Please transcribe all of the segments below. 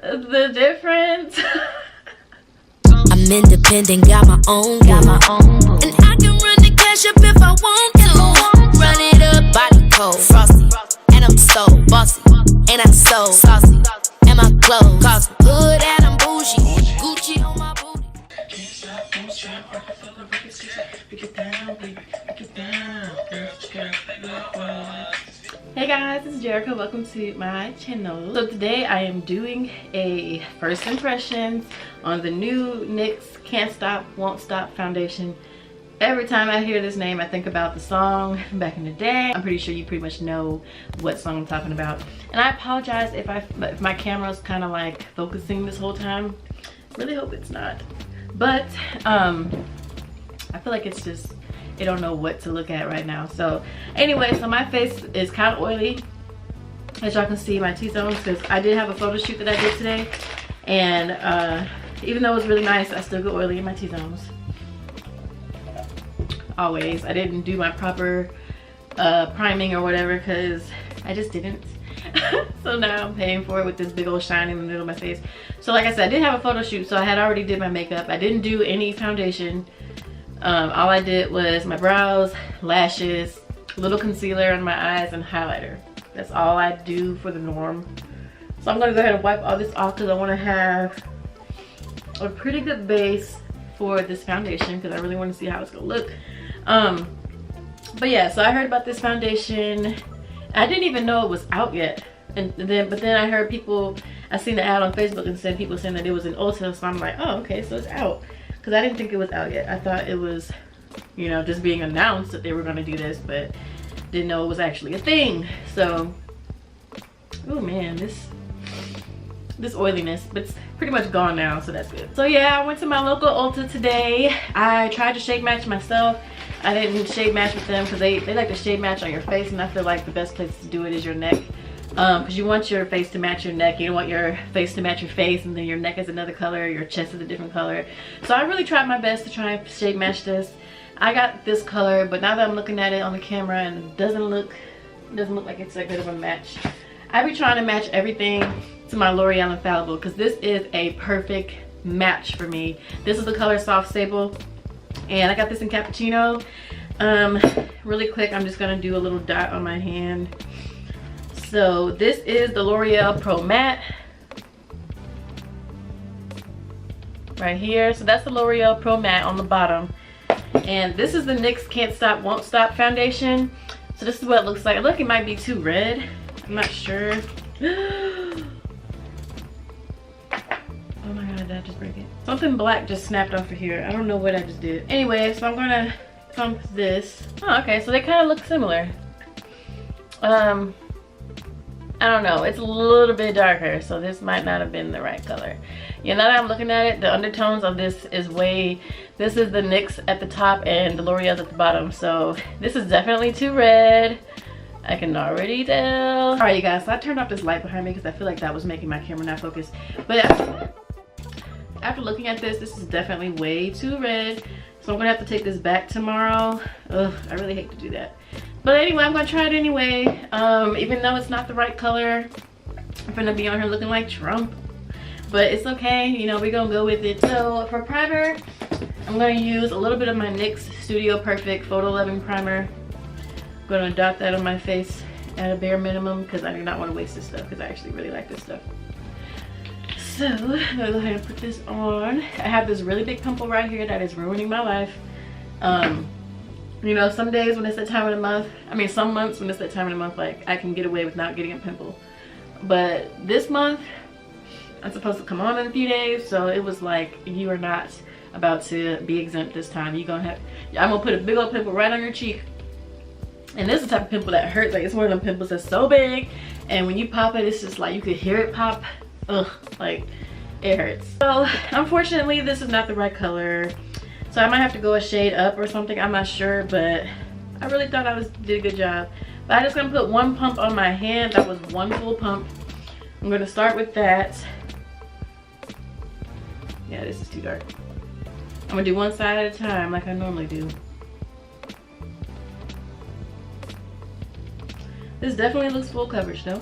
the difference. I'm independent, got my own. And I can run the cash up if I want to. Run it up, body cold, frosty. And I'm so bossy, and I'm so saucy. And my clothes cost good and I'm bougie. Gucci on my booty. Hey guys, this is Jerica. Welcome to my channel. So today I am doing a first impressions on the new Nyx Can't Stop, Won't Stop foundation. Every time I hear this name, I think about the song back in the day. I'm pretty sure you pretty much know what song I'm talking about. And I apologize if my camera's kind of like focusing this whole time. Really hope it's not. But I feel like it's just, I don't know what to look at right now. So anyway, so my face is kind of oily, as y'all can see my T-zones, because I did have a photo shoot that I did today, and even though it was really nice, I still get oily in my T-zones. Always. I didn't do my proper priming or whatever because I just didn't. So now I'm paying for it with this big old shine in the middle of my face. So like I said, I did have a photo shoot, so I had already did my makeup. I didn't do any foundation. All I did was my brows, lashes, a little concealer on my eyes, and highlighter. That's all I do for the norm. So I'm gonna go ahead and wipe all this off because I want to have a pretty good base for this foundation because I really want to see how it's gonna look. But yeah, so I heard about this foundation. I didn't even know it was out yet, but then I heard people, I seen the ad on Facebook and said people saying that it was in Ulta, so I'm like, oh, okay, so it's out. Because I didn't think it was out yet. I thought it was, you know, just being announced that they were going to do this, but didn't know it was actually a thing. So, oh man, this oiliness, but it's pretty much gone now, so that's good. So yeah, I went to my local Ulta today. I tried to shade match myself. I didn't shade match with them because they like to shade match on your face, and I feel like the best place to do it is your neck. Because you want your face to match your neck. You don't want your face to match your face and then your neck is another color, your chest is a different color. So I really tried my best to try and shade match this. I got this color, but now that I'm looking at it on the camera and it doesn't look like it's that good of a match. I be trying to match everything to my L'Oreal Infallible because this is a perfect match for me. This is the color Soft Sable, and I got this in Cappuccino. Really quick, I'm just gonna do a little dot on my hand. So this is the L'Oreal Pro Matte right here. So that's the L'Oreal Pro Matte on the bottom, and this is the Nyx Can't Stop, Won't Stop foundation. So this is what it looks like. Look, it might be too red. I'm not sure. Oh my god, did I just break it? Something black just snapped off of here. I don't know what I just did. Anyway, so I'm gonna pump this. Oh, okay, so they kind of look similar. I don't know, it's a little bit darker, so this might not have been the right color. Yeah, now that I'm looking at it, the undertones of this is this is the NYX at the top and the L'Oreal's at the bottom, so this is definitely too red. I can already tell. All right, you guys, so I turned off this light behind me because I feel like that was making my camera not focus. But yeah, after looking at this is definitely way too red. So I'm gonna have to take this back tomorrow. Ugh, I really hate to do that. But anyway, I'm gonna try it anyway. Even though it's not the right color, I'm gonna be on here looking like Trump. But it's okay, you know, we're gonna go with it. So for primer, I'm gonna use a little bit of my NYX Studio Perfect Photo Loving Primer. I'm gonna dot that on my face at a bare minimum because I do not want to waste this stuff because I actually really like this stuff. So I'm gonna go ahead and put this on. I have this really big pimple right here that is ruining my life. You know, some days when it's that time of the month, I mean some months when it's that time of the month, like I can get away with not getting a pimple. But this month, I'm supposed to come on in a few days, so it was like, you are not about to be exempt this time. I'm gonna put a big old pimple right on your cheek. And this is the type of pimple that hurts. Like, it's one of them pimples that's so big, and when you pop it, it's just like you could hear it pop. Ugh, like it hurts. So unfortunately, this is not the right color. So I might have to go a shade up or something. I'm not sure, but I really thought I did a good job. But I'm just gonna put one pump on my hand. That was one full pump. I'm gonna start with that. Yeah, this is too dark. I'm gonna do one side at a time like I normally do. This definitely looks full coverage though.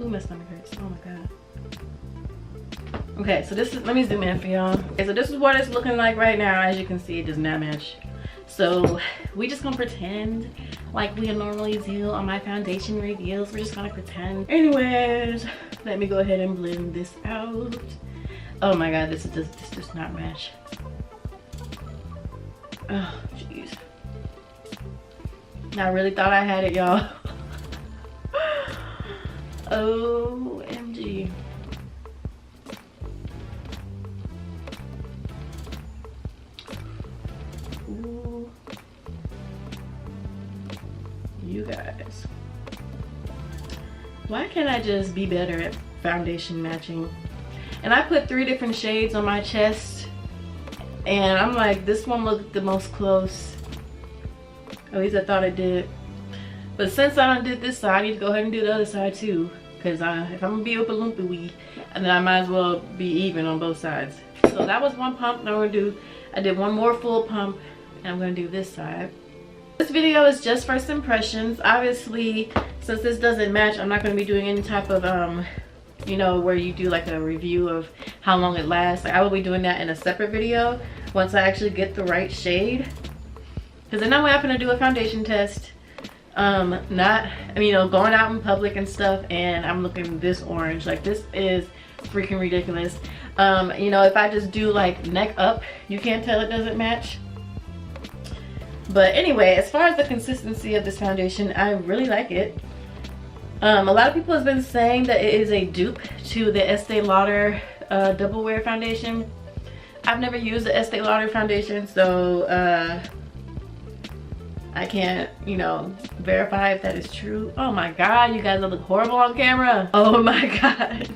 Ooh, my stomach hurts. Oh my god. Okay, so this is, let me zoom in for y'all. Okay, so this is what it's looking like right now. As you can see, it does not match. So we just gonna pretend like we normally do on my foundation reveals. We're just gonna pretend. Anyways, let me go ahead and blend this out. Oh my god, this does not match. Oh jeez. I really thought I had it, y'all. OMG. Ooh. You guys. Why can't I just be better at foundation matching? And I put 3 different shades on my chest. And I'm like, this one looked the most close. At least I thought it did. But since I done did this side, I need to go ahead and do the other side too. Because if I'm going to be Oompa Loompa wee, and then I might as well be even on both sides. So that was one pump. Now we're going to do, I did one more full pump. And I'm going to do this side. This video is just first impressions. Obviously, since this doesn't match, I'm not going to be doing any type of, you know, where you do like a review of how long it lasts. Like, I will be doing that in a separate video once I actually get the right shade. Because then I'm going to do a foundation test. Not, you know, going out in public and stuff, and I'm looking this orange. Like, this is freaking ridiculous. You know, if I just do like neck up, you can't tell it doesn't match. But anyway, as far as the consistency of this foundation, I really like it. A lot of people have been saying that it is a dupe to the Estee Lauder Double Wear foundation. I've never used the Estee Lauder foundation, so I can't, you know, verify if that is true. Oh my god, you guys look horrible on camera. Oh my god.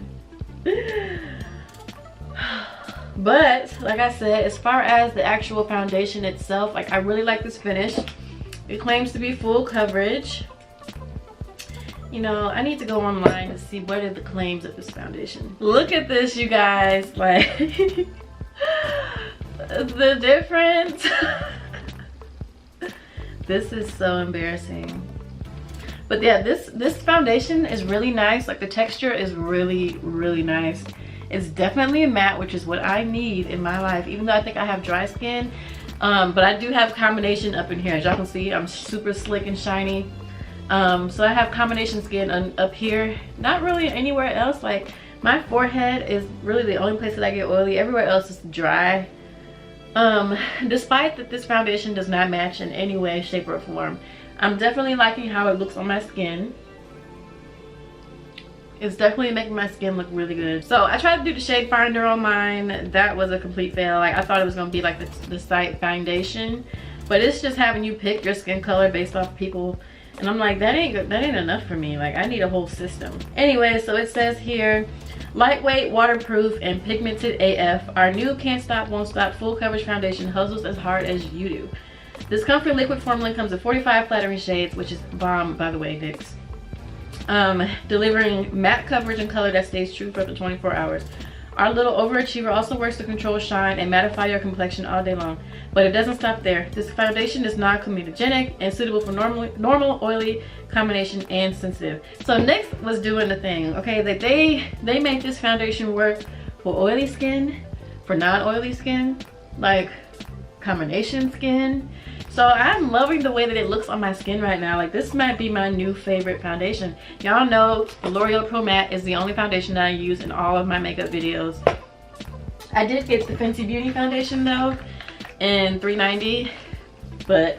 But like I said, as far as the actual foundation itself, like, I really like this finish. It claims to be full coverage. You know, I need to go online to see what are the claims of this foundation. Look at this, you guys. Like, the difference. This is so embarrassing. But yeah, this foundation is really nice. Like, the texture is really, really nice. It's definitely a matte, which is what I need in my life, even though I think I have dry skin. But I do have combination up in here. As y'all can see, I'm super slick and shiny. So I have combination skin up here, not really anywhere else. Like, my forehead is really the only place that I get oily. Everywhere else is dry. Despite that this foundation does not match in any way, shape, or form, I'm definitely liking how it looks on my skin. It's definitely making my skin look really good. So I tried to do the shade finder on mine. That was a complete fail. Like, I thought it was gonna be like the site foundation, but it's just having you pick your skin color based off people. And I'm like, that ain't enough for me. Like, I need a whole system. Anyway, so it says here, lightweight, waterproof, and pigmented AF. Our new can't stop, won't stop full coverage foundation hustles as hard as you do. This comfort liquid formula comes in 45 flattering shades, which is bomb, by the way, Nyx. Delivering matte coverage and color that stays true for up to 24 hours. Our little overachiever also works to control shine and mattify your complexion all day long. But it doesn't stop there. This foundation is non-comedogenic and suitable for normal, oily, combination, and sensitive. So Nyx was doing the thing, okay? That they make this foundation work for oily skin, for non-oily skin, like combination skin. So I'm loving the way that it looks on my skin right now. Like, this might be my new favorite foundation. Y'all know the L'Oreal Pro Matte is the only foundation that I use in all of my makeup videos. I did get the Fenty Beauty foundation though in $3.90, but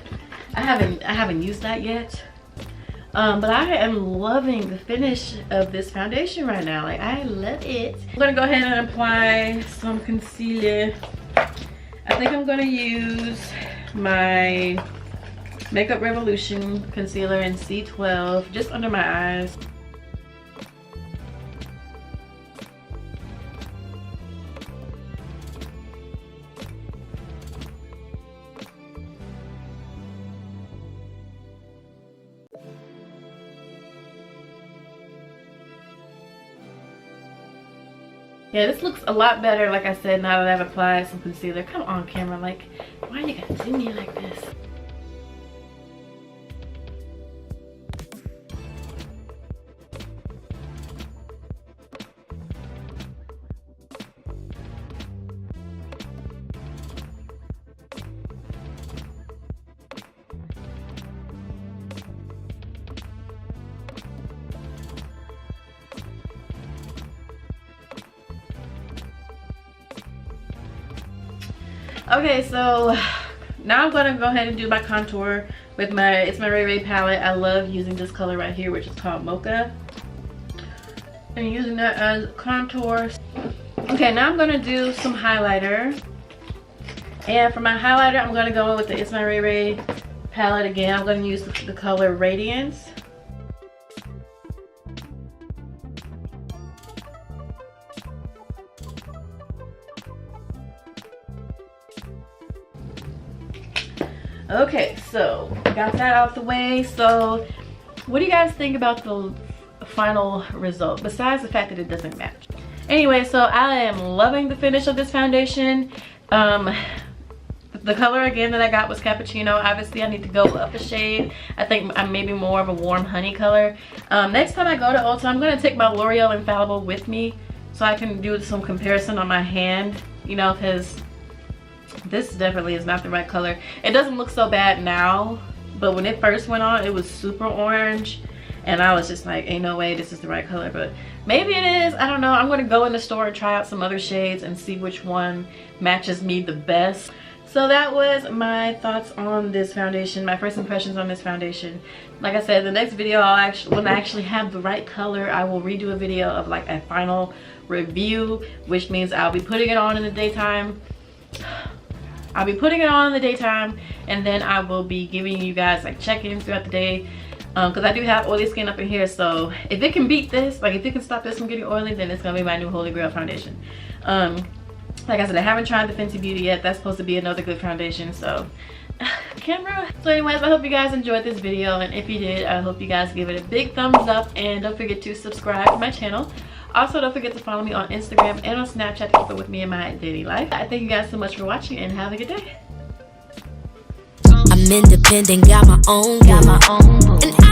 I haven't used that yet. But I am loving the finish of this foundation right now. Like, I love it. I'm gonna go ahead and apply some concealer. I think I'm gonna use my Makeup Revolution concealer in C12 just under my eyes. Yeah, this looks a lot better, like I said, now that I've applied some concealer. Come on, camera, like, why you gotta do me like this? Okay, so now I'm gonna go ahead and do my contour with my It's My Ray Ray palette. I love using this color right here, which is called Mocha, and using that as contour. Okay, now I'm gonna do some highlighter, and for my highlighter I'm gonna go in with the It's My Ray Ray palette again. I'm gonna use the color Radiance. Okay, so got that out the way. So what do you guys think about the final result, besides the fact that it doesn't match? Anyway, so I am loving the finish of this foundation. The color again that I got was Cappuccino. Obviously I need to go up a shade. I think I'm maybe more of a warm honey color. Next time I go to Ulta, I'm going to take my L'Oreal Infallible with me so I can do some comparison on my hand, you know, because this definitely is not the right color. It doesn't look so bad now, but when it first went on, it was super orange, and I was just like, ain't no way this is the right color. But maybe it is, I don't know. I'm going to go in the store and try out some other shades and see which one matches me the best. So that was my thoughts on this foundation, my first impressions on this foundation. Like I said, the next video, when I actually have the right color, I will redo a video of like a final review, which means I'll be putting it on in the daytime. I'll be putting it on in the daytime, and then I will be giving you guys like check-ins throughout the day, because I do have oily skin up in here. So if it can beat this, like if it can stop this from getting oily, then it's gonna be my new holy grail foundation. Like I said, I haven't tried the Fenty Beauty yet. That's supposed to be another good foundation. So camera. So anyways, I hope you guys enjoyed this video, and if you did, I hope you guys give it a big thumbs up, and don't forget to subscribe to my channel. Also, don't forget to follow me on Instagram and on Snapchat to keep up with me in my daily life. I thank you guys so much for watching, and have a good day. I'm independent, got my own, and I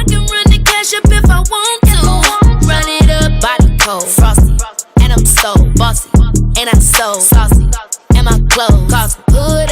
can run the cash up if I want to. Run it up, body cold, frosty, and I'm so bossy, and I'm so saucy, and my clothes cost good.